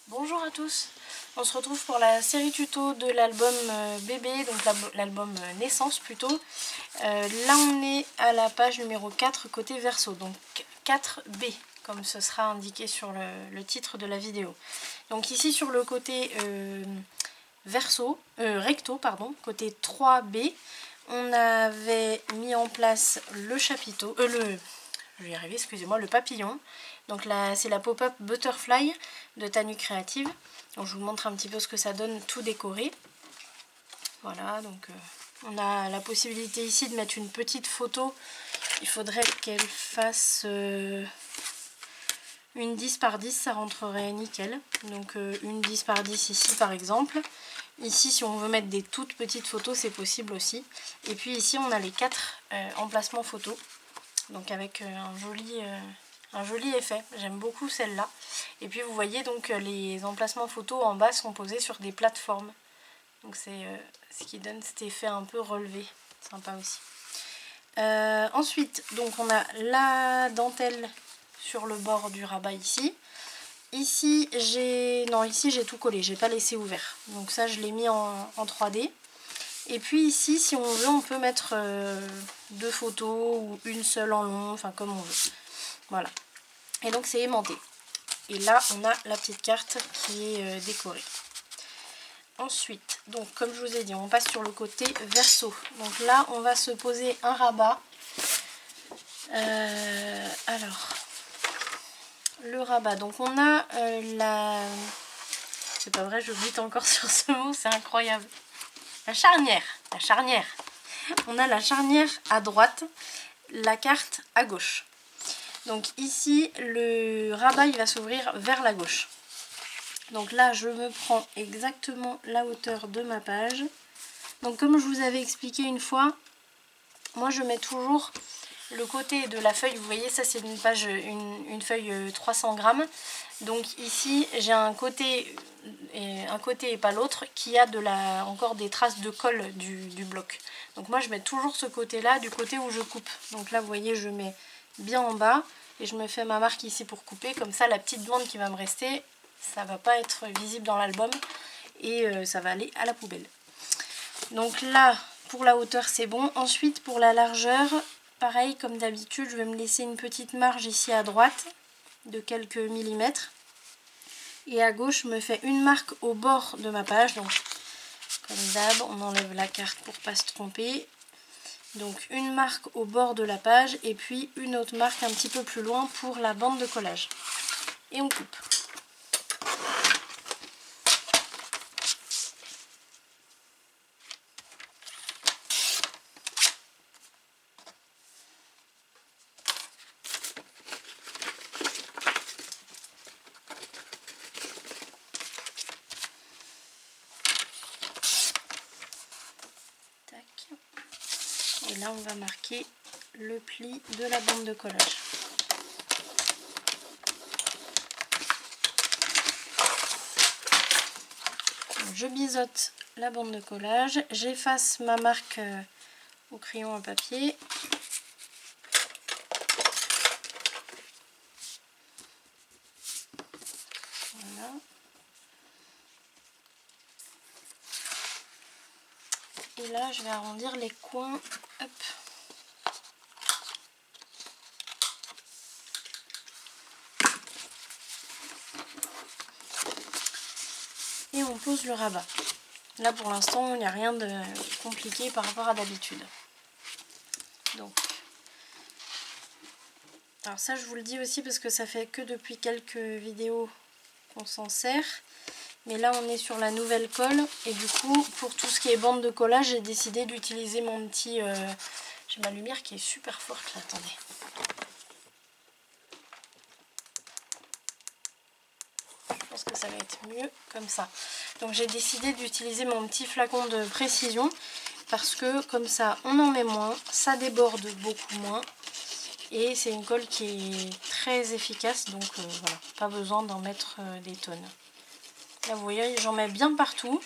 Bonjour à tous, on se retrouve pour la série tuto de l'album bébé, donc l'album naissance plutôt. Là on est à la page numéro 4 côté verso, donc 4B comme ce sera indiqué sur le titre de la vidéo. Donc ici sur le côté recto, côté 3B, on avait mis en place le chapiteau, je vais y arriver, excusez-moi, le papillon. Donc là, c'est la pop-up Butterfly de Tanu Créative. Donc je vous montre un petit peu ce que ça donne tout décoré. Voilà, donc on a la possibilité ici de mettre une petite photo. Il faudrait qu'elle fasse une 10 par 10, ça rentrerait nickel. Donc une 10 par 10 ici par exemple. Ici, si on veut mettre des toutes petites photos, c'est possible aussi. Et puis ici, on a les 4 emplacements photos. Donc avec un joli effet, j'aime beaucoup celle-là. Et puis vous voyez donc les emplacements photos en bas sont posés sur des plateformes. Donc c'est ce qui donne cet effet un peu relevé, sympa aussi. Ensuite, donc on a la dentelle sur le bord du rabat ici. Ici j'ai tout collé, j'ai pas laissé ouvert. Donc ça je l'ai mis en 3D. Et puis ici, si on veut, on peut mettre 2 photos ou une seule en long, enfin comme on veut. Voilà. Et donc c'est aimanté. Et là, on a la petite carte qui est décorée. Ensuite, donc comme je vous ai dit, on passe sur le côté verso. Donc là, on va se poser un rabat. Alors, le rabat. Donc on a la... C'est pas vrai, je glisse encore sur ce mot, c'est incroyable. La charnière. On a la charnière à droite, la carte à gauche. Donc ici, le rabat il va s'ouvrir vers la gauche. Donc là, je me prends exactement la hauteur de ma page. Donc comme je vous avais expliqué une fois, moi je mets toujours le côté de la feuille. Vous voyez, ça c'est une feuille 300 grammes. Donc ici, j'ai un côté et pas l'autre qui a encore des traces de colle du bloc. Donc moi je mets toujours ce côté là du côté où je coupe. Donc là vous voyez, je mets bien en bas et je me fais ma marque ici pour couper. Comme ça la petite bande qui va me rester, ça va pas être visible dans l'album et ça va aller à la poubelle. Donc là pour la hauteur c'est bon. Ensuite pour la largeur, pareil comme d'habitude, je vais me laisser une petite marge ici à droite de quelques millimètres. Et à gauche, je me fais une marque au bord de ma page. Donc, comme d'hab, on enlève la carte pour pas se tromper. Donc, une marque au bord de la page et puis une autre marque un petit peu plus loin pour la bande de collage. Et on coupe. Et là, on va marquer le pli de la bande de collage. Donc, je biseaute la bande de collage, j'efface ma marque au crayon à papier. Voilà. Et là, je vais arrondir les coins. Hop. Et on pose le rabat. Là pour l'instant il n'y a rien de compliqué par rapport à d'habitude. Donc, alors ça je vous le dis aussi parce que ça fait que depuis quelques vidéos qu'on s'en sert. Mais là on est sur la nouvelle colle et du coup pour tout ce qui est bande de collage j'ai décidé d'utiliser mon petit... J'ai ma lumière qui est super forte là, attendez. Je pense que ça va être mieux comme ça. Donc j'ai décidé d'utiliser mon petit flacon de précision parce que comme ça on en met moins, ça déborde beaucoup moins et c'est une colle qui est très efficace, donc voilà, pas besoin d'en mettre des tonnes. Là vous voyez, j'en mets bien partout,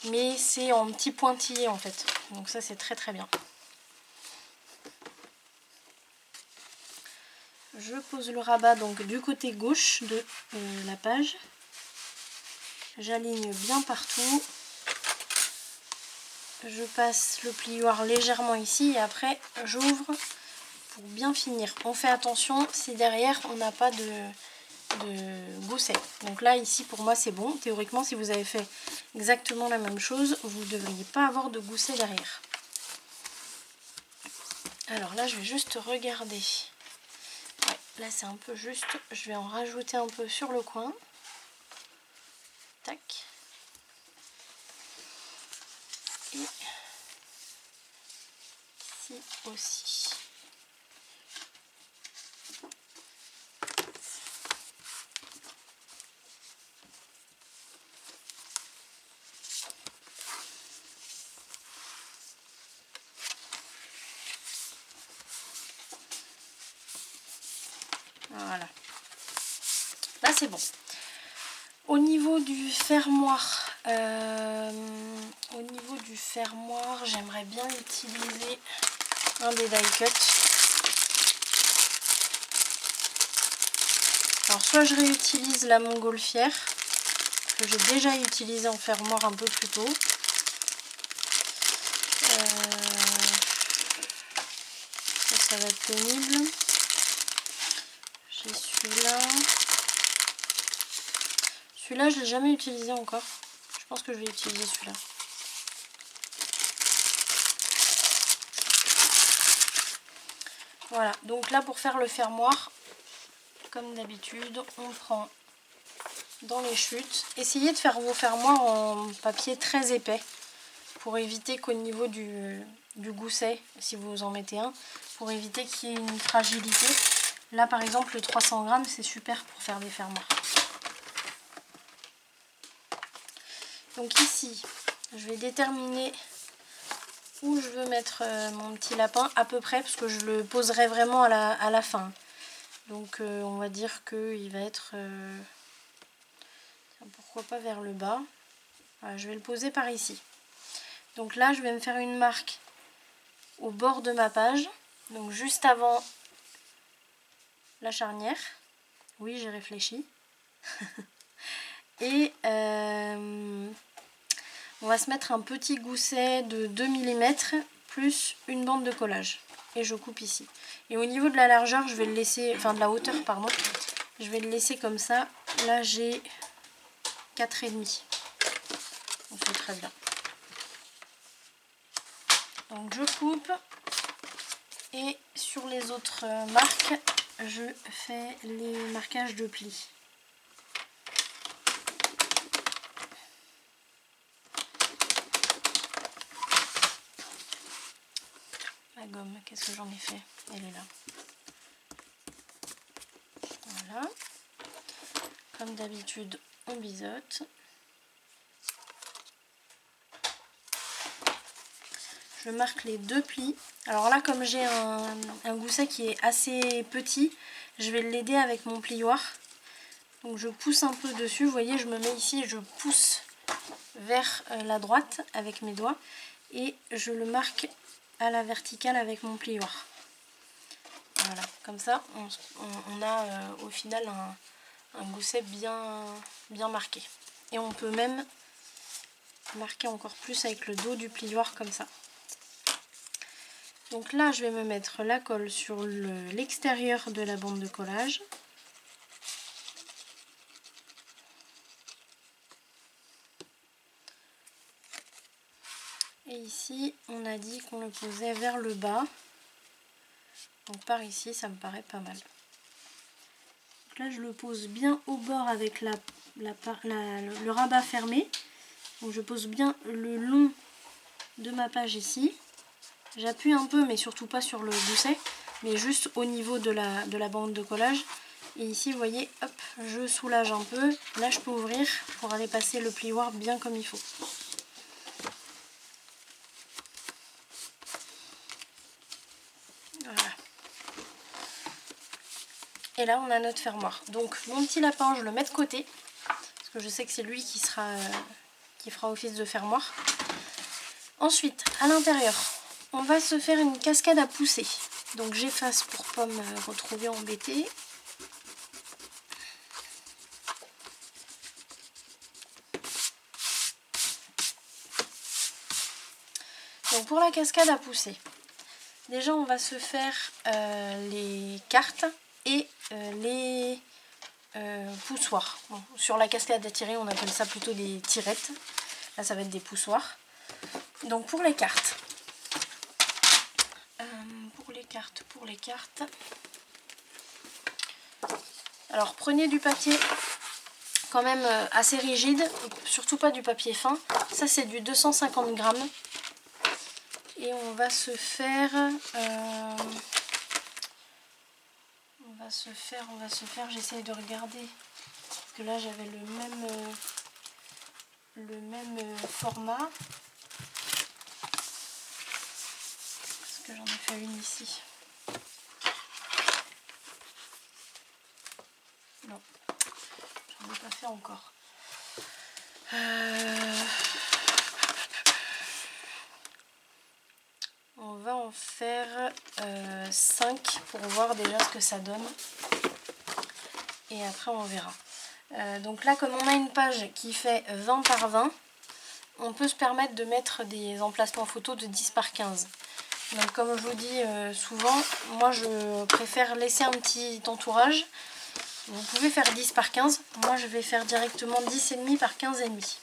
mais c'est en petits pointillés en fait, donc ça c'est très très bien. Je pose le rabat donc du côté gauche de la page. J'aligne bien partout. Je passe le plioir légèrement ici et après j'ouvre pour bien finir. On fait attention si derrière on n'a pas de gousset. Donc là ici pour moi c'est bon. Théoriquement si vous avez fait exactement la même chose, vous ne devriez pas avoir de gousset derrière. Alors là je vais juste regarder. Ouais, là c'est un peu juste. Je vais en rajouter un peu sur le coin. Tac. Et ici aussi. Voilà. Là c'est bon. Au niveau du fermoir, j'aimerais bien utiliser un des die cut. Alors soit je réutilise la montgolfière que j'ai déjà utilisée en fermoir un peu plus tôt. Ça va être pénible. J'ai celui-là. Celui-là, je ne l'ai jamais utilisé encore. Je pense que je vais utiliser celui-là. Voilà, donc là pour faire le fermoir, comme d'habitude, on prend dans les chutes. Essayez de faire vos fermoirs en papier très épais pour éviter qu'au niveau du gousset, si vous en mettez un, pour éviter qu'il y ait une fragilité. Là par exemple le 300 grammes c'est super pour faire des fermoirs. Donc ici je vais déterminer où je veux mettre mon petit lapin à peu près parce que je le poserai vraiment à la fin. Donc on va dire qu'il va être, pourquoi pas vers le bas. Voilà, je vais le poser par ici. Donc là je vais me faire une marque au bord de ma page, donc juste avant la charnière. Oui, j'ai réfléchi. Et on va se mettre un petit gousset de 2 mm plus une bande de collage. Et je coupe ici. Et au niveau de la largeur, je vais le laisser, enfin de la hauteur, pardon, je vais le laisser comme ça. Là, j'ai 4,5. Donc c'est très bien. Donc je coupe. Et sur les autres marques, je fais les marquages de plis. La gomme, qu'est-ce que j'en ai fait? Elle est là. Voilà. Comme d'habitude, on biseaute. Je marque les deux plis. Alors là, comme j'ai un gousset qui est assez petit, je vais l'aider avec mon plioir. Donc je pousse un peu dessus. Vous voyez, je me mets ici et je pousse vers la droite avec mes doigts. Et je le marque à la verticale avec mon plioir. Voilà, comme ça, on a au final un gousset bien marqué. Et on peut même marquer encore plus avec le dos du plioir comme ça. Donc là, je vais me mettre la colle sur l'extérieur de la bande de collage. Et ici, on a dit qu'on le posait vers le bas. Donc par ici, ça me paraît pas mal. Donc là, je le pose bien au bord avec le rabat fermé. Donc je pose bien le long de ma page ici. J'appuie un peu, mais surtout pas sur le gousset, mais juste au niveau de la bande de collage. Et ici, vous voyez, hop, je soulage un peu. Là, je peux ouvrir pour aller passer le plioir bien comme il faut. Voilà. Et là, on a notre fermoir. Donc, mon petit lapin, je le mets de côté, parce que je sais que c'est lui qui fera office de fermoir. Ensuite, à l'intérieur, on va se faire une cascade à pousser. Donc, j'efface pour pas me retrouver embêtée. Donc pour la cascade à pousser, déjà on va se faire les cartes et les poussoirs. Bon, sur la cascade à tirer, on appelle ça plutôt des tirettes. Là ça va être des poussoirs. Donc pour les cartes. Pour les cartes. Alors prenez du papier quand même assez rigide, surtout pas du papier fin. Ça c'est du 250 grammes. Et on va se faire, j'essaye de regarder, parce que là j'avais le même format. Parce que j'en ai fait une ici. Non, j'en ai pas fait encore. On va en faire 5 pour voir déjà ce que ça donne. Et après on verra. Donc là, comme on a une page qui fait 20 par 20, on peut se permettre de mettre des emplacements photos de 10 par 15. Donc comme je vous dis souvent, moi je préfère laisser un petit entourage. Vous pouvez faire 10 par 15. Moi je vais faire directement 10,5 par 15,5.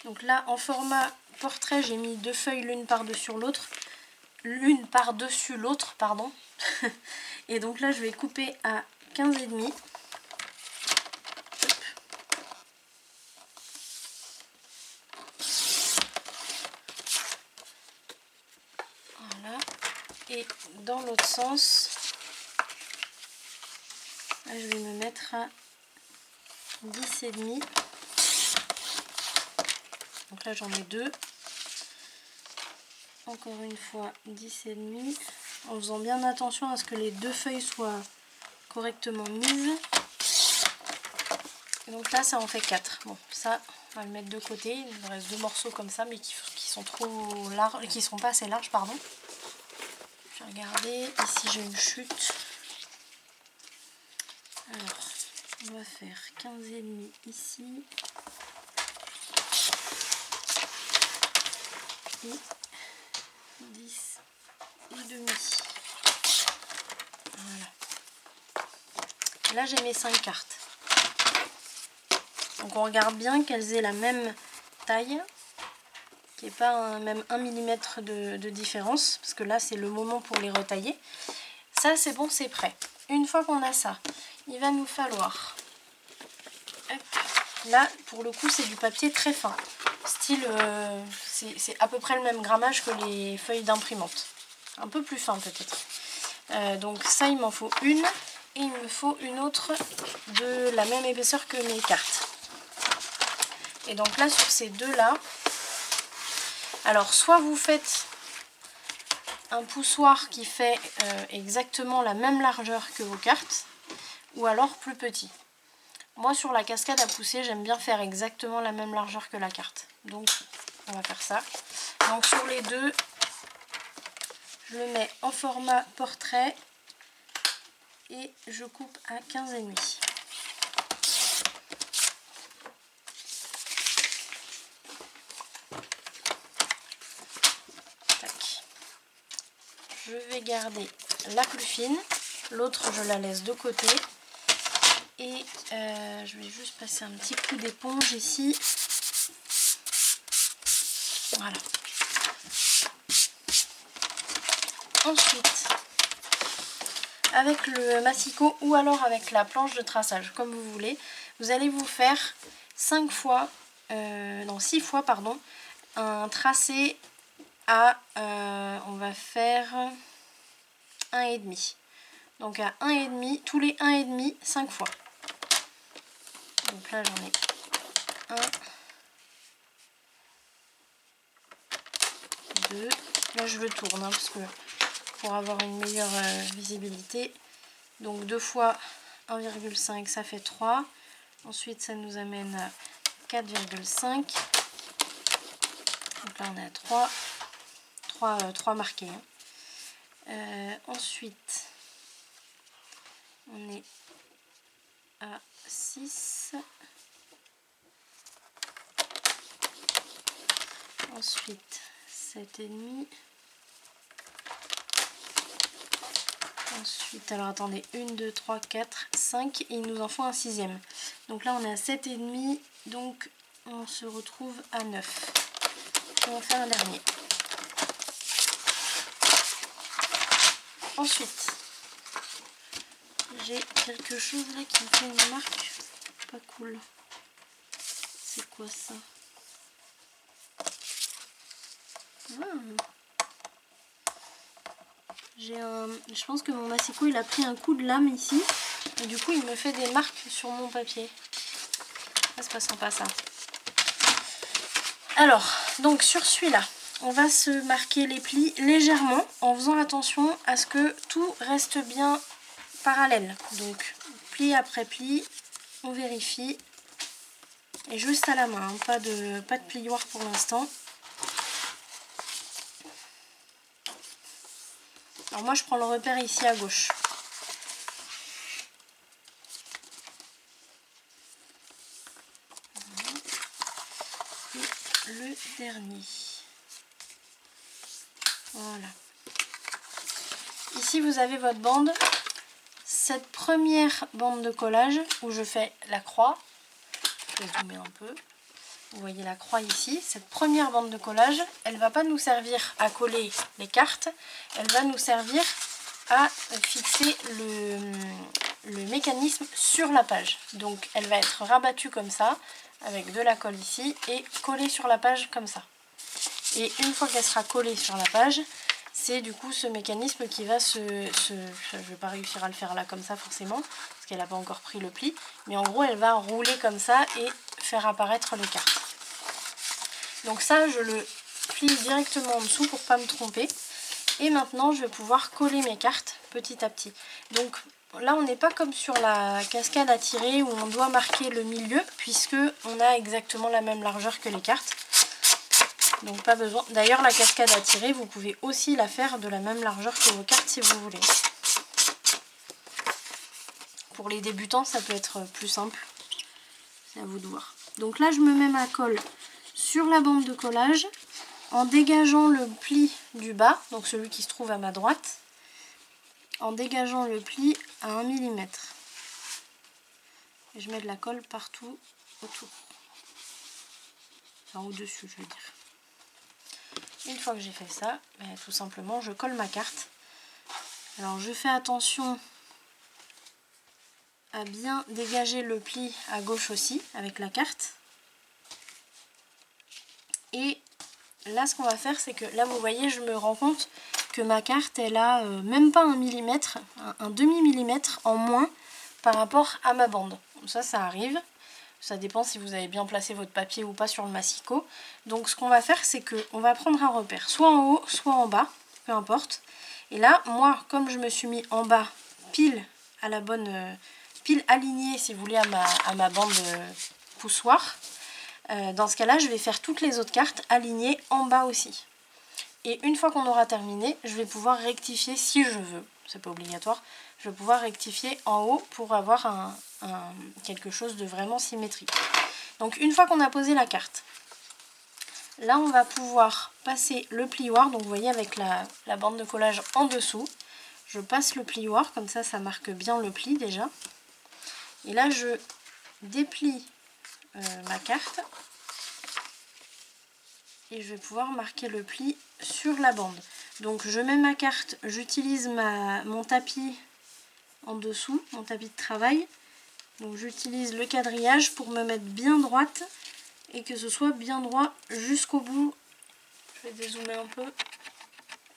Donc là, en format portrait, j'ai mis 2 feuilles l'une par-dessus l'autre. Pardon. Et donc là, je vais couper à 15,5. Voilà. Et dans l'autre sens, là, je vais me mettre à 10,5. Donc là, j'en ai 2. Encore une fois 10,5, en faisant bien attention à ce que les 2 feuilles soient correctement mises. Et donc là ça en fait 4. Bon, ça on va le mettre de côté. Il me reste 2 morceaux comme ça, mais qui sont trop larges, qui sont pas assez larges, pardon. Je vais regarder, ici j'ai une chute. Alors on va faire 15,5 ici. Et 10 et demi. Voilà. Là j'ai mes 5 cartes. Donc on regarde bien qu'elles aient la même taille, qu'il n'y ait pas même 1 mm de différence, parce que là c'est le moment pour les retailler. Ça c'est bon, c'est prêt. Une fois qu'on a ça, il va nous falloir... Hop. Là pour le coup c'est du papier très fin. Style, c'est à peu près le même grammage que les feuilles d'imprimante. Un peu plus fin peut-être. Donc ça il m'en faut une. Et il me faut une autre de la même épaisseur que mes cartes. Et donc là sur ces deux là, alors soit vous faites un poussoir qui fait exactement la même largeur que vos cartes, ou alors plus petit. Moi sur la cascade à pousser, j'aime bien faire exactement la même largeur que la carte. Donc on va faire ça. Donc sur les deux, je le mets en format portrait et je coupe à 15,5. Je vais garder la plus fine, l'autre je la laisse de côté. Et je vais juste passer un petit coup d'éponge ici. Voilà. Ensuite, avec le massicot ou alors avec la planche de traçage, comme vous voulez, vous allez vous faire 6 fois, pardon, un tracé à, on va faire 1,5. Donc à 1,5, tous les 1,5, 5 fois. Donc là j'en ai 1, 2, là je le tourne hein, parce que pour avoir une meilleure visibilité. Donc 2 fois 1,5 ça fait 3. Ensuite ça nous amène à 4,5. Donc là on est à 3 marqués. Hein. Ensuite on est à 6. Ensuite 7,5. Ensuite, alors attendez, 1, 2, 3, 4, 5, et il nous en faut un 6e. Donc là on est à 7,5, donc on se retrouve à 9. On va faire un dernier. Ensuite, j'ai quelque chose là qui me fait une marque pas cool. C'est quoi ça? Je pense que mon massicot il a pris un coup de lame ici et du coup il me fait des marques sur mon papier. Ça c'est pas sympa ça. Alors, donc sur celui-là, on va se marquer les plis légèrement en faisant attention à ce que tout reste bien parallèle. Donc pli après pli, on vérifie. Et juste à la main, hein, pas de plioir pour l'instant. Alors moi je prends le repère ici à gauche. Et le dernier. Voilà. Ici vous avez votre bande. Cette première bande de collage où je fais la croix. Je vais zoomer un peu. Vous voyez la croix ici. Cette première bande de collage, elle ne va pas nous servir à coller les cartes. Elle va nous servir à fixer le mécanisme sur la page. Donc elle va être rabattue comme ça, avec de la colle ici, et collée sur la page comme ça. Et une fois qu'elle sera collée sur la page, c'est du coup ce mécanisme qui va je ne vais pas réussir à le faire là comme ça forcément, parce qu'elle n'a pas encore pris le pli, mais en gros elle va rouler comme ça et faire apparaître les cartes. Donc ça je le plie directement en dessous pour pas me tromper. Et maintenant je vais pouvoir coller mes cartes petit à petit. Donc là on n'est pas comme sur la cascade à tirer où on doit marquer le milieu, puisque on a exactement la même largeur que les cartes. Donc pas besoin. D'ailleurs la cascade à tirer, vous pouvez aussi la faire de la même largeur que vos cartes si vous voulez. Pour les débutants ça peut être plus simple. C'est à vous de voir. Donc là je me mets ma colle sur la bande de collage en dégageant le pli du bas, donc celui qui se trouve à ma droite, en dégageant le pli à 1 mm. Et je mets de la colle partout autour. Enfin au-dessus je veux dire. Une fois que j'ai fait ça, tout simplement je colle ma carte. Alors je fais attention à bien dégager le pli à gauche aussi avec la carte. Et là ce qu'on va faire c'est que là vous voyez je me rends compte que ma carte elle a même pas 1 mm, un demi-millimètre en moins par rapport à ma bande. Ça arrive. Ça dépend si vous avez bien placé votre papier ou pas sur le massicot. Donc ce qu'on va faire c'est qu'on va prendre un repère, soit en haut, soit en bas, peu importe. Et là, moi, comme je me suis mis en bas, pile à la bonne, pile alignée si vous voulez à ma bande poussoir, dans ce cas-là, je vais faire toutes les autres cartes alignées en bas aussi. Et une fois qu'on aura terminé, je vais pouvoir rectifier si je veux, c'est pas obligatoire, je vais pouvoir rectifier en haut pour avoir quelque chose de vraiment symétrique. Donc une fois qu'on a posé la carte, là on va pouvoir passer le plioir, donc vous voyez avec la bande de collage en dessous, je passe le plioir, comme ça ça marque bien le pli déjà. Et là je déplie ma carte et je vais pouvoir marquer le pli sur la bande. Donc je mets ma carte, j'utilise mon tapis en dessous, mon tapis de travail. Donc j'utilise le quadrillage pour me mettre bien droite et que ce soit bien droit jusqu'au bout. Je vais dézoomer un peu.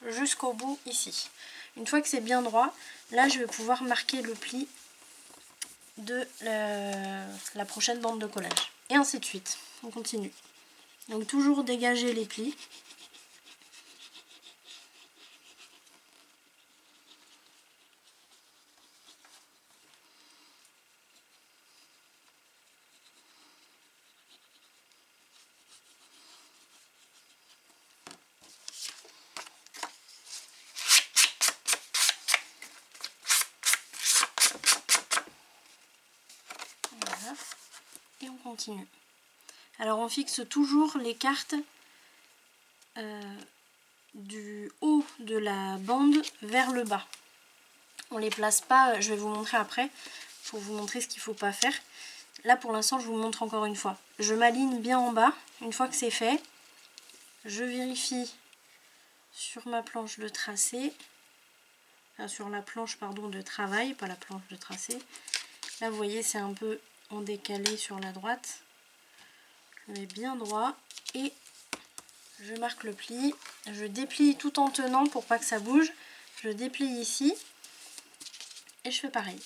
Jusqu'au bout ici. Une fois que c'est bien droit, là je vais pouvoir marquer le pli de la prochaine bande de collage. Et ainsi de suite. On continue. Donc toujours dégager les plis. Voilà. Et on continue. Alors on fixe toujours les cartes du haut de la bande vers le bas. On les place pas, je vais vous montrer après pour vous montrer ce qu'il ne faut pas faire. Là pour l'instant je vous montre encore une fois. Je m'aligne bien en bas. Une fois que c'est fait, je vérifie sur ma planche de tracé, enfin, sur la planche pardon de travail, pas la planche de tracé. Là vous voyez c'est un peu en décalé sur la droite. Je mets bien droit et je marque le pli. Je déplie tout en tenant pour pas que ça bouge. Je déplie ici et je fais pareil.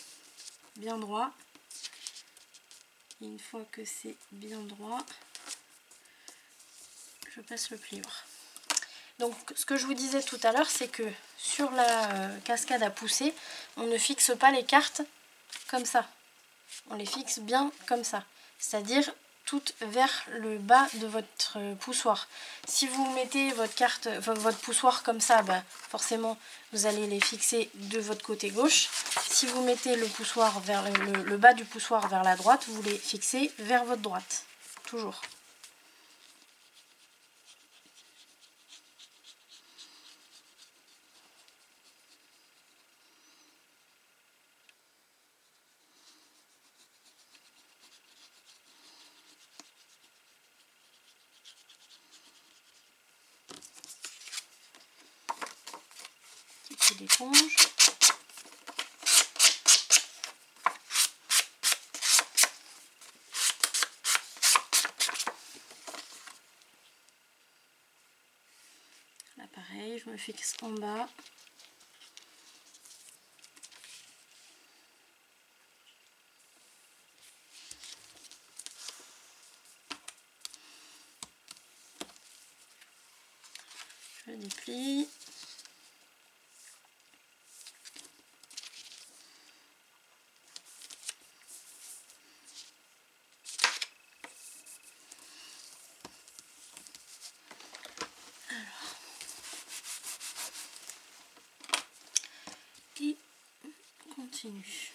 Bien droit. Et une fois que c'est bien droit, je passe le plieur. Donc ce que je vous disais tout à l'heure, c'est que sur la cascade à pousser, on ne fixe pas les cartes comme ça. On les fixe bien comme ça. C'est-à-dire toutes vers le bas de votre poussoir. Si vous mettez votre carte, votre poussoir comme ça, bah, forcément vous allez les fixer de votre côté gauche. Si vous mettez le poussoir vers le bas du poussoir vers la droite, vous les fixez vers votre droite. Toujours. Petit peu d'éponge. Là pareil, je me fixe en bas. Je déplie. Et on continue.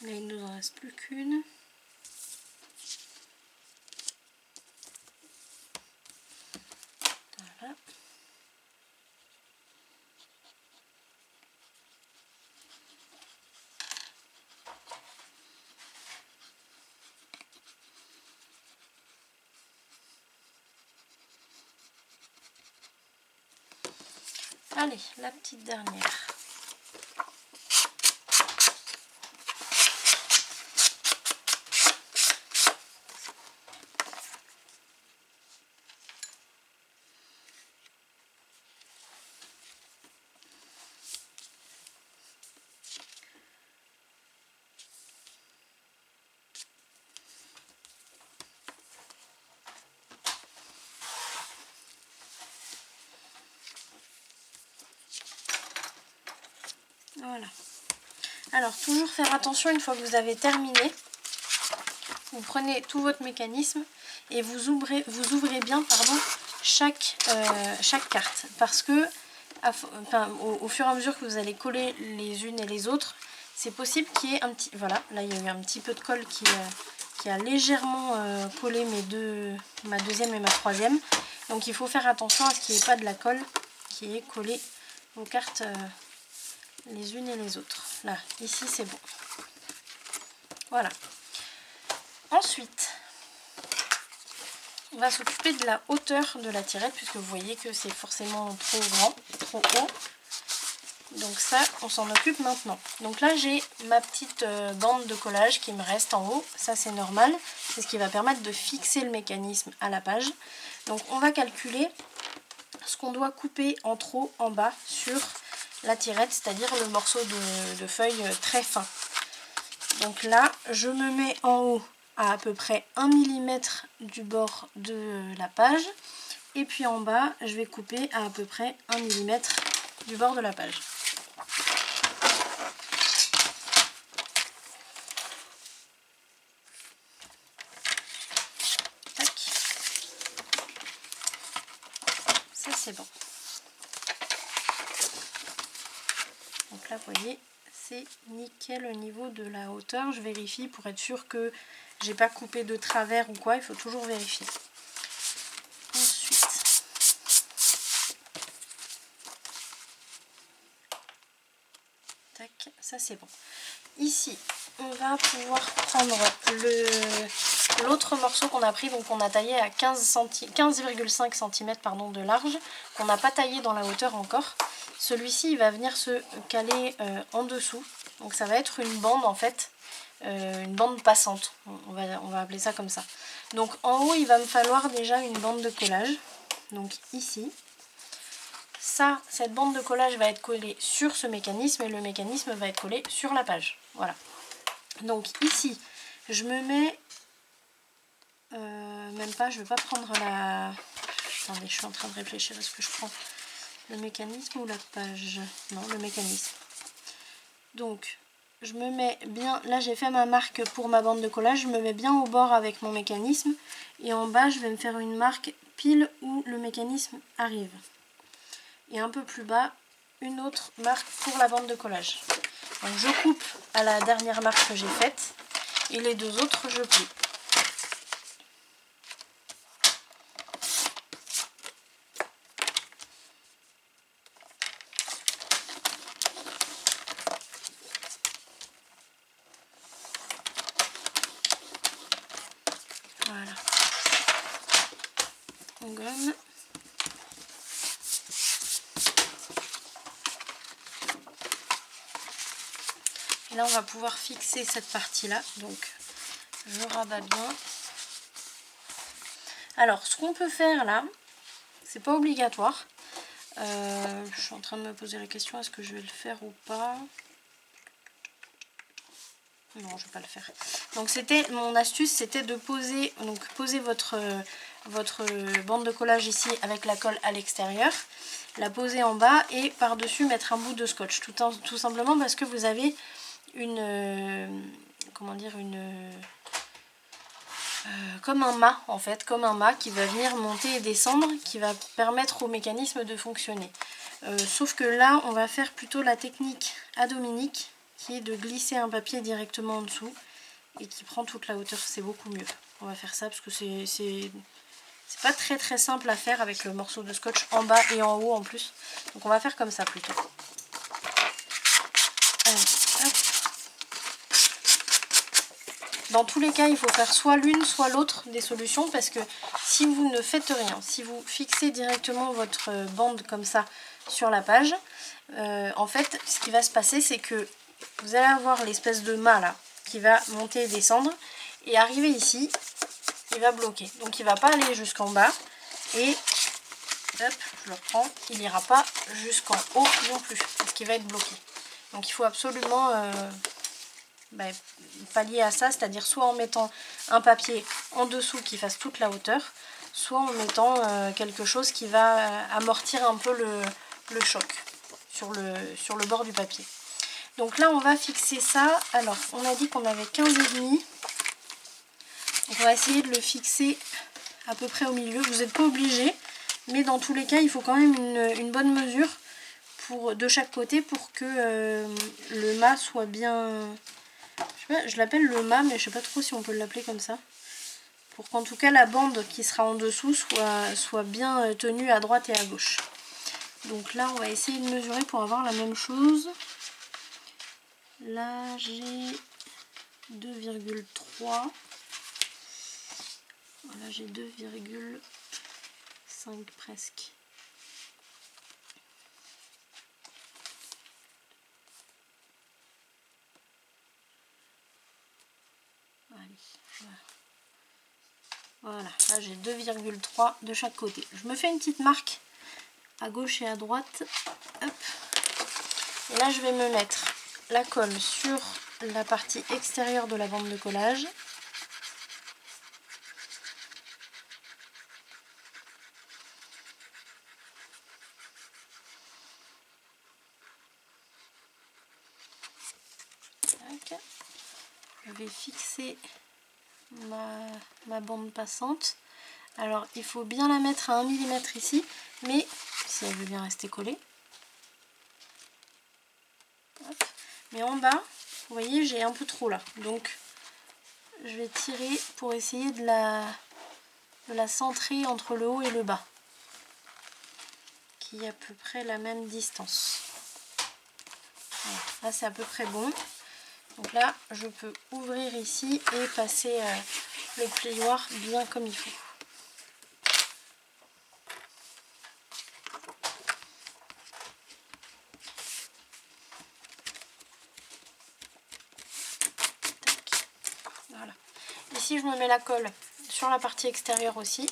Là, il ne nous en reste plus qu'une. Voilà. Allez, la petite dernière. Voilà. Alors, toujours faire attention une fois que vous avez terminé. Vous prenez tout votre mécanisme et vous ouvrez bien chaque carte. Parce que au fur et à mesure que vous allez coller les unes et les autres, c'est possible qu'il y ait un petit... Voilà, là il y a eu un petit peu de colle qui a légèrement collé ma deuxième et ma troisième. Donc il faut faire attention à ce qu'il n'y ait pas de la colle qui ait collé vos cartes les unes et les autres. Là, ici c'est bon. Voilà. Ensuite, on va s'occuper de la hauteur de la tirette puisque vous voyez que c'est forcément trop grand, trop haut. Donc ça, on s'en occupe maintenant. Donc là, j'ai ma petite bande de collage qui me reste en haut. Ça, c'est normal. C'est ce qui va permettre de fixer le mécanisme à la page. Donc on va calculer ce qu'on doit couper en trop en bas sur la tirette, c'est-à-dire le morceau de feuille très fin. Donc là, je me mets en haut à peu près 1 mm du bord de la page. Et puis en bas, je vais couper à peu près 1 mm du bord de la page. Tac. Ça c'est bon. Donc là, vous voyez, c'est nickel au niveau de la hauteur. Je vérifie pour être sûr que j'ai pas coupé de travers ou quoi. Il faut toujours vérifier. Ensuite, tac, ça c'est bon. Ici, on va pouvoir prendre l'autre morceau qu'on a pris, donc on a taillé à 15,5 cm de large, qu'on n'a pas taillé dans la hauteur encore. Celui-ci, il va venir se caler en dessous, donc ça va être une bande en fait, une bande passante, on va appeler ça comme ça. Donc en haut, il va me falloir déjà une bande de collage, donc ici. Ça, cette bande de collage va être collée sur ce mécanisme et le mécanisme va être collé sur la page. Voilà. Donc ici, je me mets... même pas, je ne vais pas prendre la... Attendez, je suis en train de réfléchir. Est-ce que je prends le mécanisme ou la page? Non, le mécanisme. Donc, je me mets bien... Là, j'ai fait ma marque pour ma bande de collage. Je me mets bien au bord avec mon mécanisme. Et en bas, je vais me faire une marque pile où le mécanisme arrive. Et un peu plus bas, une autre marque pour la bande de collage. Donc je coupe à la dernière marque que j'ai faite et les deux autres je plie. Voilà. On gomme. Et là on va pouvoir fixer cette partie là, donc je rabats bien. Alors ce qu'on peut faire là, c'est pas obligatoire, je suis en train de me poser la question, est-ce que je vais le faire ou pas? Non, je vais pas le faire. Donc c'était mon astuce, c'était de poser, donc poser votre bande de collage ici avec la colle à l'extérieur, la poser en bas et par-dessus mettre un bout de scotch, tout simplement parce que vous avez comment dire, comme un mât en fait, comme un mât qui va venir monter et descendre, qui va permettre au mécanisme de fonctionner. Sauf que là, on va faire plutôt la technique à Dominique, qui est de glisser un papier directement en dessous et qui prend toute la hauteur. C'est beaucoup mieux. On va faire ça parce que c'est pas très simple à faire avec le morceau de scotch en bas et en haut en plus. Donc on va faire comme ça plutôt. Allez, hop. Dans tous les cas, il faut faire soit l'une, soit l'autre des solutions parce que si vous ne faites rien, si vous fixez directement votre bande comme ça sur la page, en fait, ce qui va se passer, c'est que vous allez avoir l'espèce de mât là qui va monter et descendre et arriver ici, il va bloquer. Donc il va pas aller jusqu'en bas et hop, je le reprends, il n'ira pas jusqu'en haut non plus parce qu'il va être bloqué. Donc il faut absolument pallier à ça, c'est-à-dire soit en mettant un papier en dessous qui fasse toute la hauteur, soit en mettant quelque chose qui va amortir un peu le choc sur le bord du papier. Donc là on va fixer ça. Alors on a dit qu'on avait 15,5, donc on va essayer de le fixer à peu près au milieu. Vous n'êtes pas obligé, mais dans tous les cas il faut quand même une bonne mesure de chaque côté pour que le mât soit bien... Je l'appelle le mât, mais je sais pas trop si on peut l'appeler comme ça. Pour qu'en tout cas la bande qui sera en dessous soit bien tenue à droite et à gauche. Donc là on va essayer de mesurer pour avoir la même chose. Là j'ai 2,3. Voilà, j'ai 2,5 presque. Voilà, là j'ai 2,3 de chaque côté. Je me fais une petite marque à gauche et à droite. Hop. Et là je vais me mettre la colle sur la partie extérieure de la bande de collage. Tac. Je vais fixer ma bande passante. Alors il faut bien la mettre à 1 mm ici, mais si elle veut bien rester collée. Hop. Mais en bas, vous voyez, j'ai un peu trop là. Donc je vais tirer pour essayer de la centrer entre le haut et le bas. Qui est à peu près la même distance. Voilà. Là c'est à peu près bon. Donc là je peux ouvrir ici et passer le plioir bien comme il faut. Voilà. Ici je me mets la colle sur la partie extérieure aussi.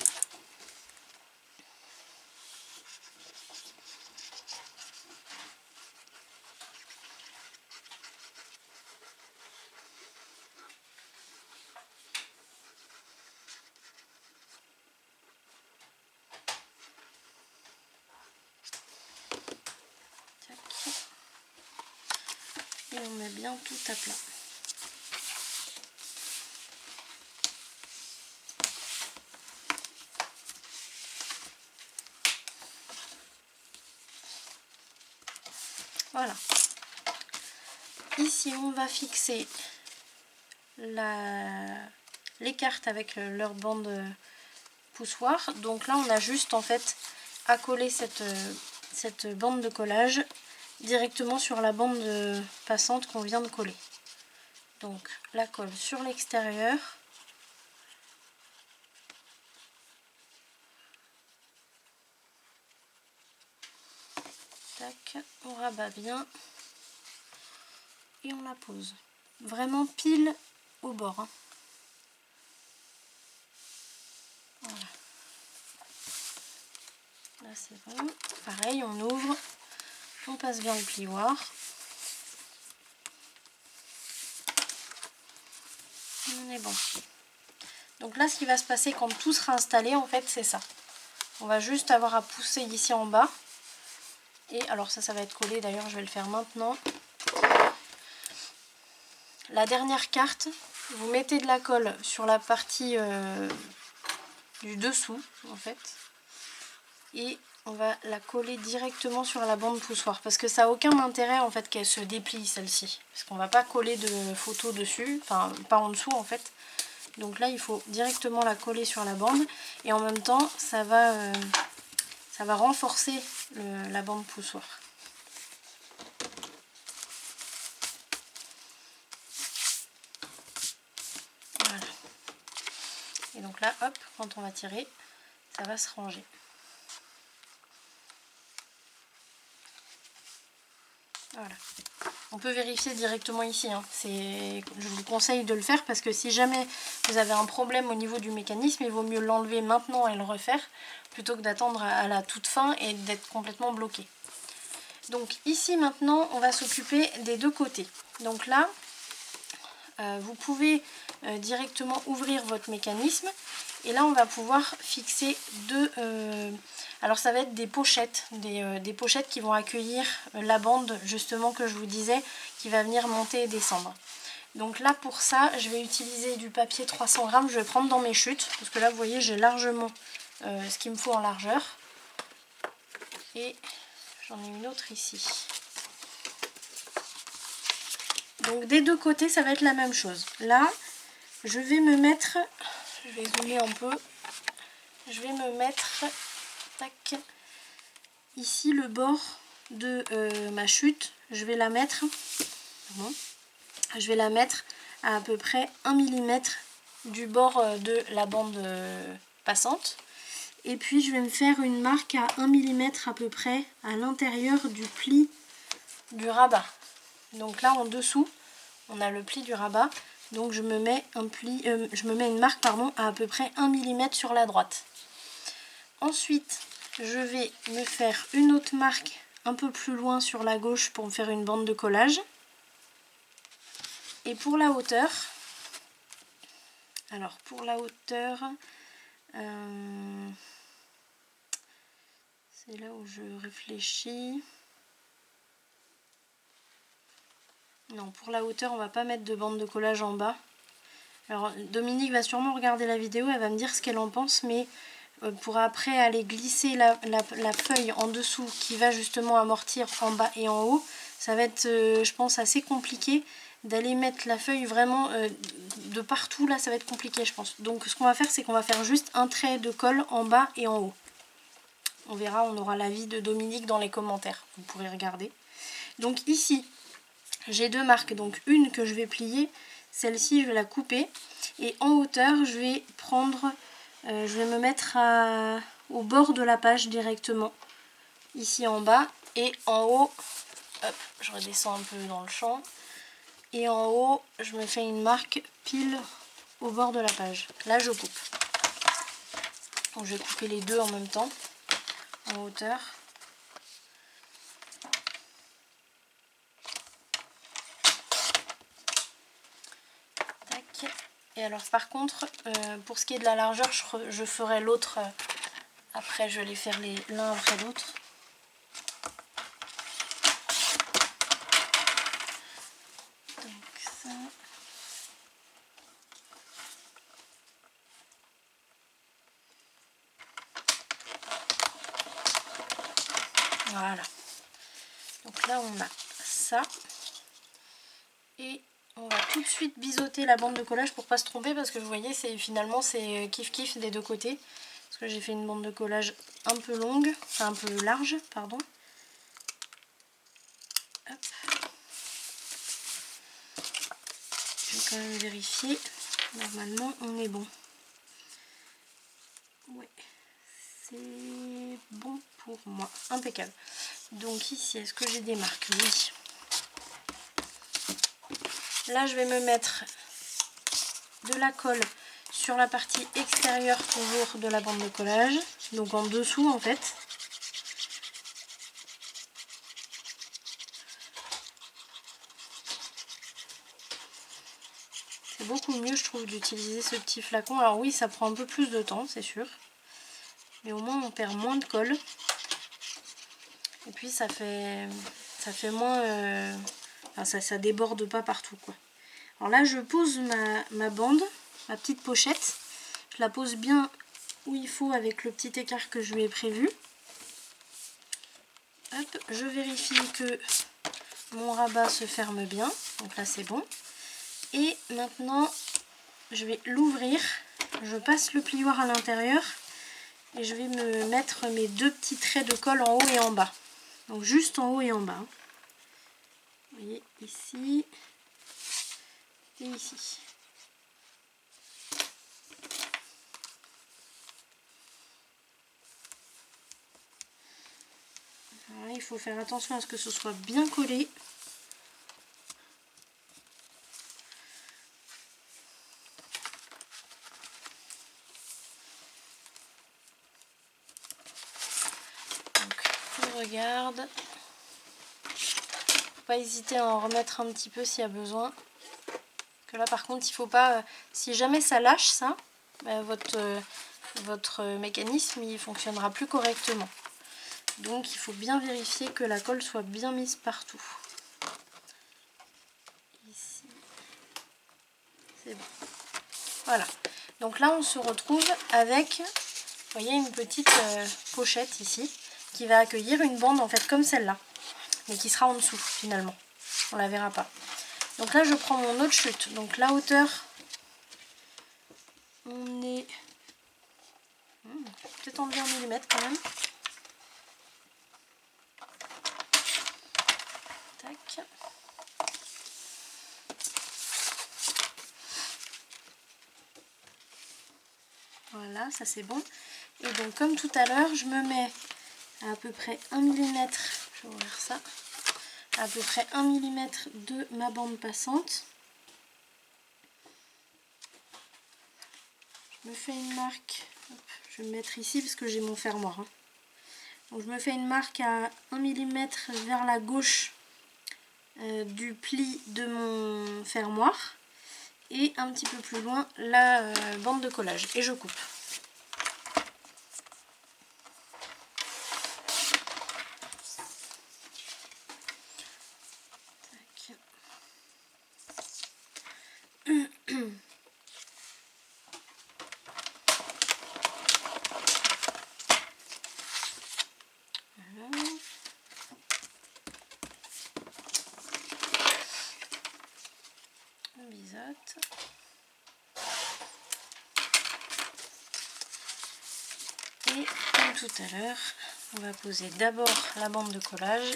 Et on met bien tout à plat. Voilà. Ici on va fixer les cartes avec leur bande poussoir. Donc là on a juste en fait à coller cette bande de collage directement sur la bande passante qu'on vient de coller. Donc la colle sur l'extérieur. Tac, on rabat bien et on la pose. Vraiment pile au bord. Hein. Voilà. Là c'est bon. Pareil, on ouvre, on passe bien le plioir. On est bon. Donc là ce qui va se passer quand tout sera installé en fait c'est ça. On va juste avoir à pousser ici en bas. Et alors ça va être collé d'ailleurs, je vais le faire maintenant. La dernière carte, vous mettez de la colle sur la partie du dessous en fait. Et on va la coller directement sur la bande poussoir. Parce que ça n'a aucun intérêt en fait qu'elle se déplie celle-ci. Parce qu'on ne va pas coller de photos dessus, enfin pas en dessous en fait. Donc là il faut directement la coller sur la bande. Et en même temps ça va renforcer la bande poussoir. Voilà. Et donc là, hop, quand on va tirer, ça va se ranger. Voilà. On peut vérifier directement ici. Hein. Je vous conseille de le faire parce que si jamais vous avez un problème au niveau du mécanisme, il vaut mieux l'enlever maintenant et le refaire plutôt que d'attendre à la toute fin et d'être complètement bloqué. Donc ici maintenant, on va s'occuper des deux côtés. Donc là, vous pouvez directement ouvrir votre mécanisme et là on va pouvoir fixer deux... alors ça va être des pochettes, des pochettes qui vont accueillir la bande justement que je vous disais qui va venir monter et descendre. Donc là pour ça je vais utiliser du papier 300 grammes, je vais prendre dans mes chutes parce que là vous voyez j'ai largement ce qu'il me faut en largeur. Et j'en ai une autre ici. Donc des deux côtés ça va être la même chose. Là je vais me mettre, je vais zoomer un peu, je vais me mettre tac, ici le bord de ma chute, je vais la mettre, à peu près 1 mm du bord de la bande passante. Et puis je vais me faire une marque à 1 mm à peu près à l'intérieur du pli du rabat. Donc là en dessous, on a le pli du rabat. Donc je me mets une marque à peu près 1 mm sur la droite. Ensuite, je vais me faire une autre marque un peu plus loin sur la gauche pour me faire une bande de collage. Et pour la hauteur, alors pour la hauteur, c'est là où je réfléchis. Non, pour la hauteur, on va pas mettre de bande de collage en bas. Alors Dominique va sûrement regarder la vidéo, elle va me dire ce qu'elle en pense, mais pour après aller glisser la feuille en dessous qui va justement amortir en bas et en haut, ça va être, je pense, assez compliqué d'aller mettre la feuille vraiment de partout. Là, ça va être compliqué, je pense. Donc ce qu'on va faire, c'est qu'on va faire juste un trait de colle en bas et en haut. On verra, on aura l'avis de Dominique dans les commentaires, vous pourrez regarder. Donc ici, j'ai deux marques, donc une que je vais plier, celle-ci je vais la couper, et en hauteur je vais prendre, je vais me mettre au bord de la page directement, ici en bas, et en haut, hop, je redescends un peu dans le champ, et en haut je me fais une marque pile au bord de la page. Là je coupe. Donc je vais couper les deux en même temps, en hauteur. Et alors par contre, pour ce qui est de la largeur, je ferai l'autre, après je vais les faire l'un après l'autre. Donc ça. Voilà. Donc là on a ça. Et on va tout de suite biseauter la bande de collage pour pas se tromper, parce que vous voyez, finalement c'est kiff kiff des deux côtés. Parce que j'ai fait une bande de collage un peu longue, enfin un peu large, pardon. Hop. Je vais quand même vérifier. Normalement on est bon. Ouais, c'est bon pour moi. Impeccable. Donc ici, est-ce que j'ai des marques? Oui. Là je vais me mettre de la colle sur la partie extérieure toujours de la bande de collage, donc en dessous en fait. C'est beaucoup mieux, je trouve, d'utiliser ce petit flacon. Alors oui, ça prend un peu plus de temps, c'est sûr, mais au moins on perd moins de colle, et puis ça fait moins enfin, ça déborde pas partout quoi. Alors là je pose ma bande, ma petite pochette, je la pose bien où il faut avec le petit écart que je lui ai prévu. Hop, je vérifie que mon rabat se ferme bien, donc là c'est bon. Et maintenant je vais l'ouvrir, je passe le plioir à l'intérieur et je vais me mettre mes deux petits traits de colle en haut et en bas. Donc juste en haut et en bas. Vous voyez, ici et ici. Alors là, il faut faire attention à ce que ce soit bien collé. Donc, on regarde. Faut pas hésiter à en remettre un petit peu s'il y a besoin. Que là, par contre, il faut pas. Si jamais ça lâche, ça, bah, votre mécanisme il fonctionnera plus correctement. Donc, il faut bien vérifier que la colle soit bien mise partout. Ici, c'est bon. Voilà. Donc là, on se retrouve avec, vous voyez, une petite pochette ici qui va accueillir une bande en fait comme celle-là, mais qui sera en dessous finalement. On la verra pas. Donc là, je prends mon autre chute. Donc la hauteur, on est peut-être enlever 1 mm quand même. Tac. Voilà, ça c'est bon. Et donc comme tout à l'heure, je me mets à peu près 1 mm, je vais ouvrir ça, à peu près 1 mm de ma bande passante. Je me fais une marque, hop, je vais me mettre ici parce que j'ai mon fermoir. Hein. Donc je me fais une marque à 1 mm vers la gauche du pli de mon fermoir et un petit peu plus loin la bande de collage et je coupe. Biseaute. Et comme tout à l'heure, on va poser d'abord la bande de collage.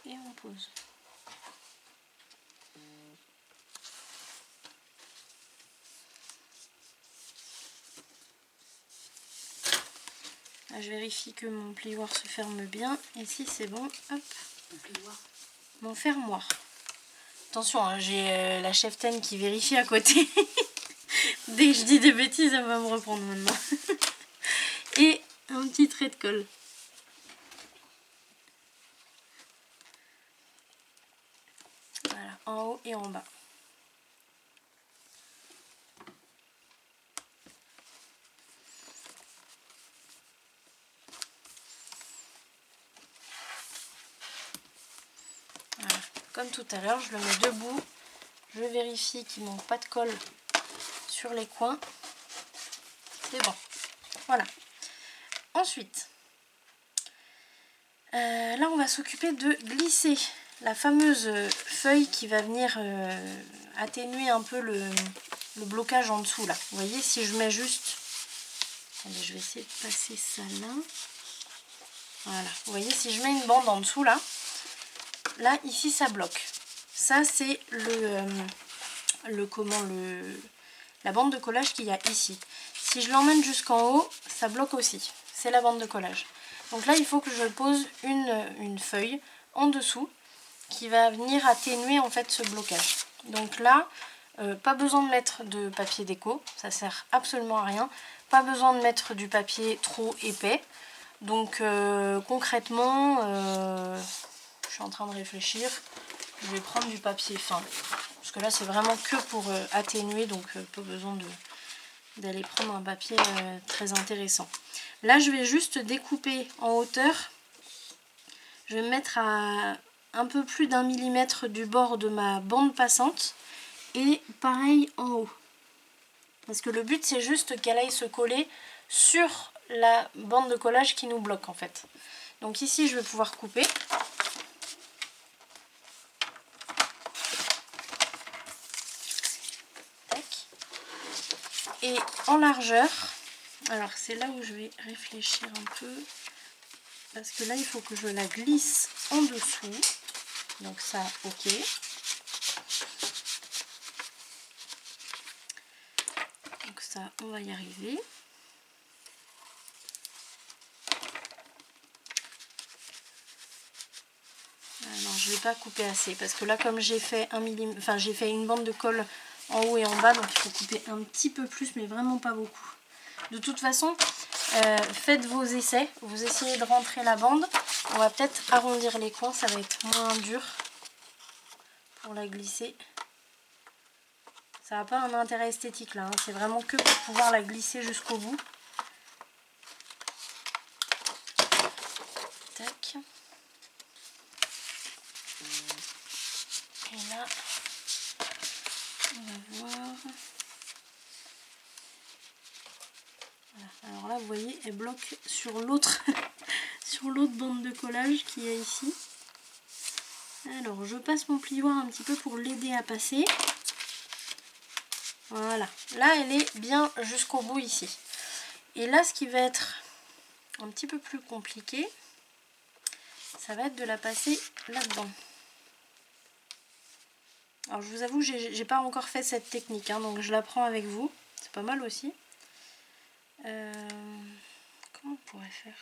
Et on pose. Là, je vérifie que mon plioir se ferme bien et si c'est bon, hop. Mon fermoir. Attention, hein, j'ai la cheftaine qui vérifie à côté. Dès que je dis des bêtises, elle va me reprendre maintenant. Et un petit trait de colle. Voilà, en haut et en bas. Voilà. Comme tout à l'heure, je le mets debout. Je vérifie qu'il ne manque pas de colle sur les coins. C'est bon. Voilà. Ensuite, là on va s'occuper de glisser la fameuse feuille qui va venir atténuer un peu le blocage en dessous là. Vous voyez, si je mets juste... Attendez, je vais essayer de passer ça là. Voilà. Vous voyez, si je mets une bande en dessous là, ici ça bloque. Ça c'est la bande de collage qu'il y a ici. Si je l'emmène jusqu'en haut, ça bloque aussi. C'est la bande de collage. Donc là, il faut que je pose une feuille en dessous qui va venir atténuer en fait ce blocage. Donc là, pas besoin de mettre de papier déco, ça sert absolument à rien. Pas besoin de mettre du papier trop épais. Donc concrètement, je suis en train de réfléchir. Je vais prendre du papier fin. Parce que là, c'est vraiment que pour atténuer, donc pas besoin d'aller prendre un papier très intéressant. Là, je vais juste découper en hauteur. Je vais me mettre à un peu plus d'1 mm du bord de ma bande passante. Et pareil en haut. Parce que le but, c'est juste qu'elle aille se coller sur la bande de collage qui nous bloque en fait. Donc ici, je vais pouvoir couper. Et en largeur, alors c'est là où je vais réfléchir un peu, parce que là il faut que je la glisse en dessous, donc ça ok. Donc ça on va y arriver. Non, je ne vais pas couper assez, parce que là comme j'ai fait j'ai fait une bande de colle en haut et en bas, donc il faut couper un petit peu plus, mais vraiment pas beaucoup. De toute façon, faites vos essais, vous essayez de rentrer la bande. On va peut-être arrondir les coins, ça va être moins dur pour la glisser. Ça n'a pas un intérêt esthétique là, hein. C'est vraiment que pour pouvoir la glisser jusqu'au bout. Tac. Et là, on va voir. Voilà. Alors là, vous voyez, elle bloque sur l'autre sur l'autre bande de collage qui est ici. Alors, je passe mon plioir un petit peu pour l'aider à passer. Voilà. Là, elle est bien jusqu'au bout ici. Et là, ce qui va être un petit peu plus compliqué, ça va être de la passer là-dedans. Alors je vous avoue, j'ai pas encore fait cette technique, hein, donc je l'apprends avec vous. C'est pas mal aussi. Comment on pourrait faire?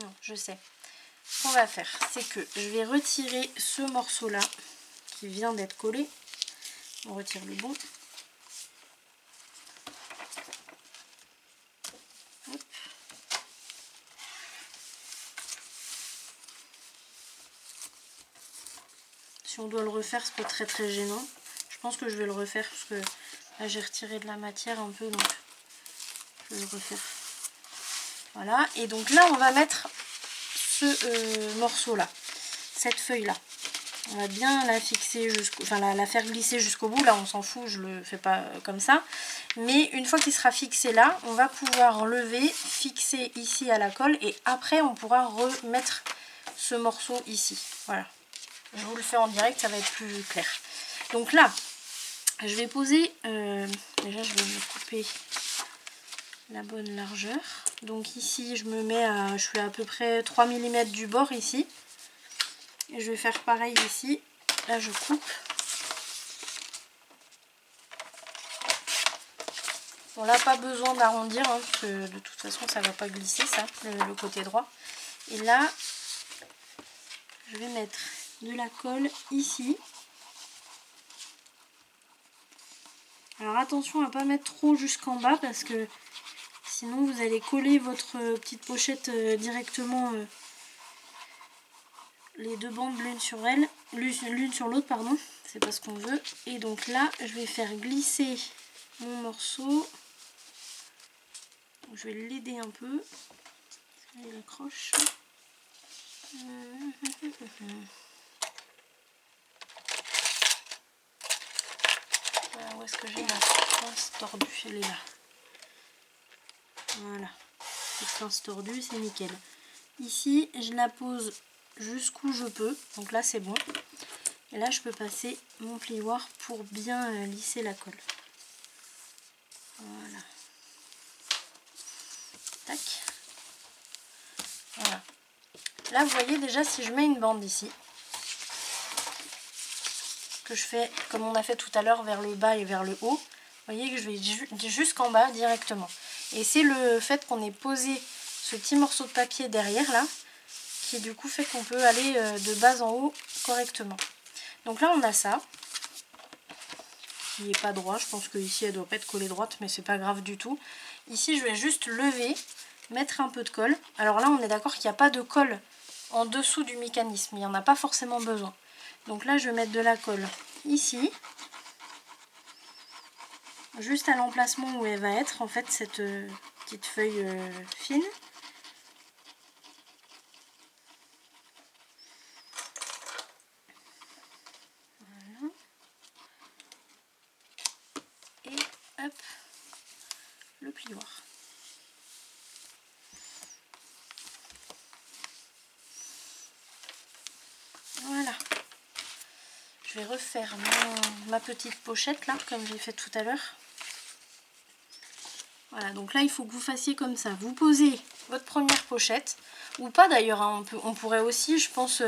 Non, je sais. Ce qu'on va faire, c'est que je vais retirer ce morceau-là qui vient d'être collé. On retire le bout. Hop. Si on doit le refaire, c'est pas très gênant. Je pense que je vais le refaire parce que là j'ai retiré de la matière un peu, donc je vais le refaire. Voilà, et donc là on va mettre ce morceau-là, cette feuille-là. On va bien la fixer jusqu'au, enfin la faire glisser jusqu'au bout. Là on s'en fout, je le fais pas comme ça. Mais une fois qu'il sera fixé là, on va pouvoir enlever, fixer ici à la colle et après on pourra remettre ce morceau ici. Voilà. Je vous le fais en direct, ça va être plus clair. Donc là, je vais poser, déjà je vais me couper la bonne largeur. Donc ici je me mets à, je suis à peu près 3 mm du bord ici. Et je vais faire pareil ici. Là je coupe. Bon là pas besoin d'arrondir, hein, parce que de toute façon ça va pas glisser ça, le côté droit. Et là, je vais mettre de la colle ici. Alors attention à pas mettre trop jusqu'en bas parce que sinon vous allez coller votre petite pochette directement les deux bandes l'une sur elle, l'une sur l'autre pardon, c'est pas ce qu'on veut. Et donc là je vais faire glisser mon morceau, je vais l'aider un peu, il accroche. Voilà, où est-ce que j'ai ma pince tordue? Elle est là. Voilà, cette pince tordue, c'est nickel. Ici, je la pose jusqu'où je peux, donc là c'est bon. Et là, je peux passer mon plioir pour bien lisser la colle. Voilà. Tac. Voilà. Là, vous voyez déjà, si je mets une bande ici, que je fais comme on a fait tout à l'heure vers le bas et vers le haut, vous voyez que je vais jusqu'en bas directement. Et c'est le fait qu'on ait posé ce petit morceau de papier derrière là, qui du coup fait qu'on peut aller de bas en haut correctement. Donc là on a ça, qui n'est pas droit, je pense que ici elle doit pas être collée droite, mais c'est pas grave du tout. Ici je vais juste lever, mettre un peu de colle. Alors là on est d'accord qu'il n'y a pas de colle en dessous du mécanisme, il n'y en a pas forcément besoin. Donc là je vais mettre de la colle ici, juste à l'emplacement où elle va être en fait cette petite feuille fine. Voilà. Et hop, le plioir. Voilà. Je vais refaire ma petite pochette là, comme j'ai fait tout à l'heure. Voilà, donc là il faut que vous fassiez comme ça. Vous posez votre première pochette, ou pas d'ailleurs, hein, on pourrait aussi, je pense,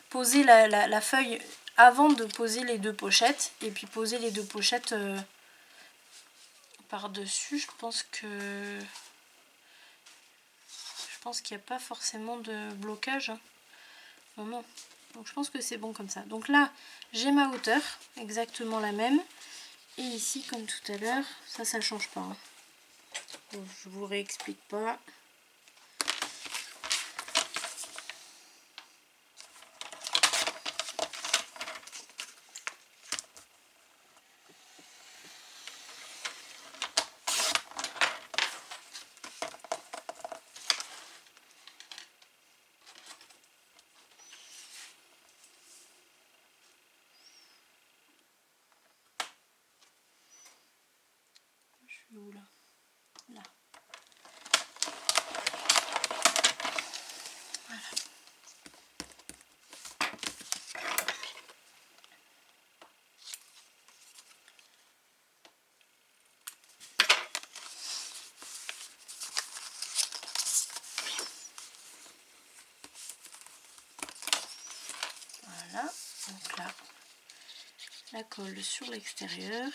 poser la feuille avant de poser les deux pochettes, et puis poser les deux pochettes par-dessus. Je pense qu'il n'y a pas forcément de blocage. Hein. Non, non. Donc je pense que c'est bon comme ça. Donc là, j'ai ma hauteur, exactement la même. Et ici, comme tout à l'heure, ça change pas. Hein. Donc, je vous réexplique pas. Je suis où là? Là. Voilà, donc là, la colle sur l'extérieur.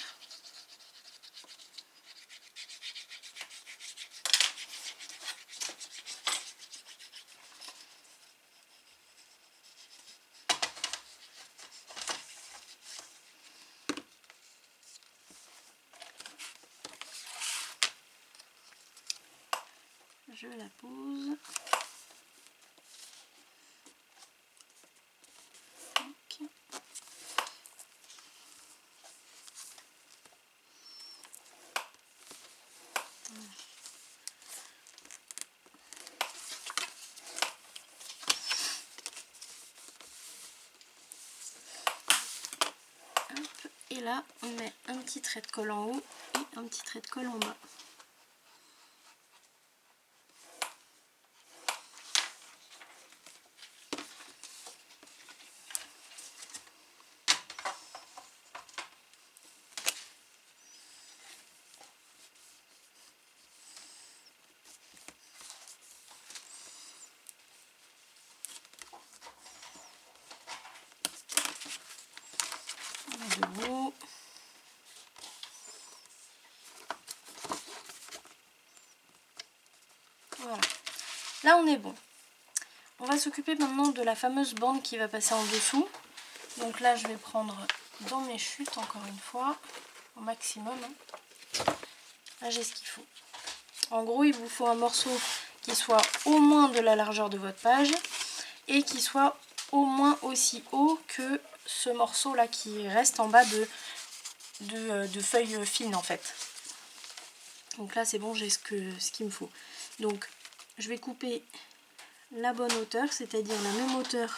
Je la pose. Okay. Hop. Et là, on met un petit trait de colle en haut et un petit trait de colle en bas. Debout. Voilà, là on est bon. On va s'occuper maintenant de la fameuse bande qui va passer en dessous. Donc là je vais prendre dans mes chutes encore une fois, au maximum. Là j'ai ce qu'il faut. En gros il vous faut un morceau qui soit au moins de la largeur de votre page et qui soit au moins aussi haut que ce morceau là qui reste en bas de feuilles fines en fait. Donc là c'est bon, j'ai ce qu'il me faut. Donc je vais couper la bonne hauteur, c'est-à-dire la même hauteur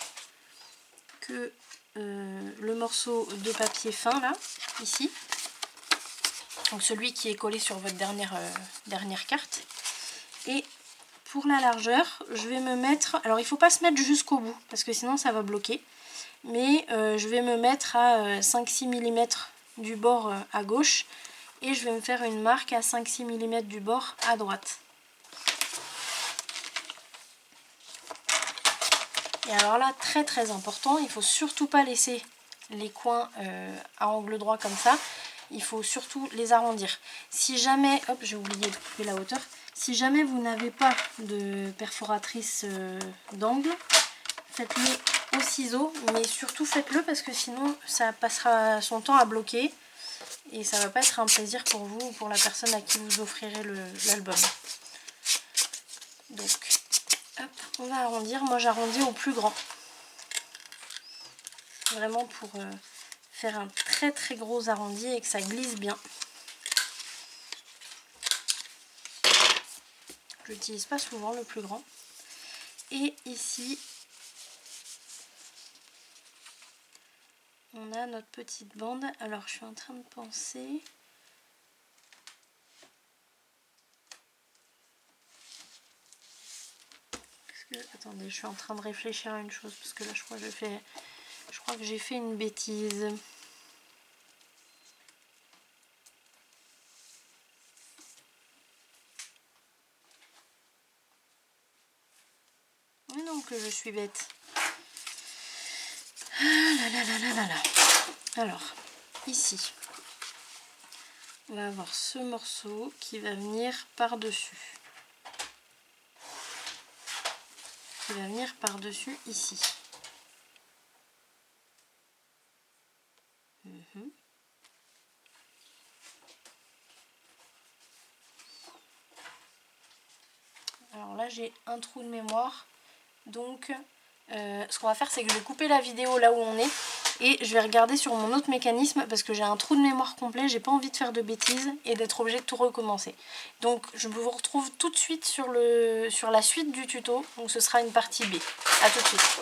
que le morceau de papier fin là, ici. Donc celui qui est collé sur votre dernière carte. Et pour la largeur, je vais me mettre, alors il ne faut pas se mettre jusqu'au bout parce que sinon ça va bloquer, mais je vais me mettre à 5-6 mm du bord à gauche et je vais me faire une marque à 5-6 mm du bord à droite. Et alors là, très important, il ne faut surtout pas laisser les coins à angle droit comme ça. Il faut surtout les arrondir. Si jamais, hop, j'ai oublié de couper la hauteur. Si jamais vous n'avez pas de perforatrice d'angle, faites-le au ciseau. Mais surtout faites-le parce que sinon ça passera son temps à bloquer. Et ça va pas être un plaisir pour vous ou pour la personne à qui vous offrirez l'album. Donc, hop, on va arrondir. Moi j'arrondis au plus grand. Vraiment pour faire un très gros arrondi et que ça glisse bien. Je l'utilise pas souvent le plus grand. Et ici, on a notre petite bande. Alors je suis en train de penser. Attendez, je suis en train de réfléchir à une chose parce que là je crois que j'ai fait une bêtise. Mais non, que je suis bête. Ah là. Alors, ici, on va avoir ce morceau qui va venir par-dessus. Qui va venir par-dessus ici. Alors là j'ai un trou de mémoire, donc ce qu'on va faire c'est que je vais couper la vidéo là où on est et je vais regarder sur mon autre mécanisme parce que j'ai un trou de mémoire complet, j'ai pas envie de faire de bêtises et d'être obligée de tout recommencer. Donc je vous retrouve tout de suite sur la suite du tuto, donc ce sera une partie B. A tout de suite.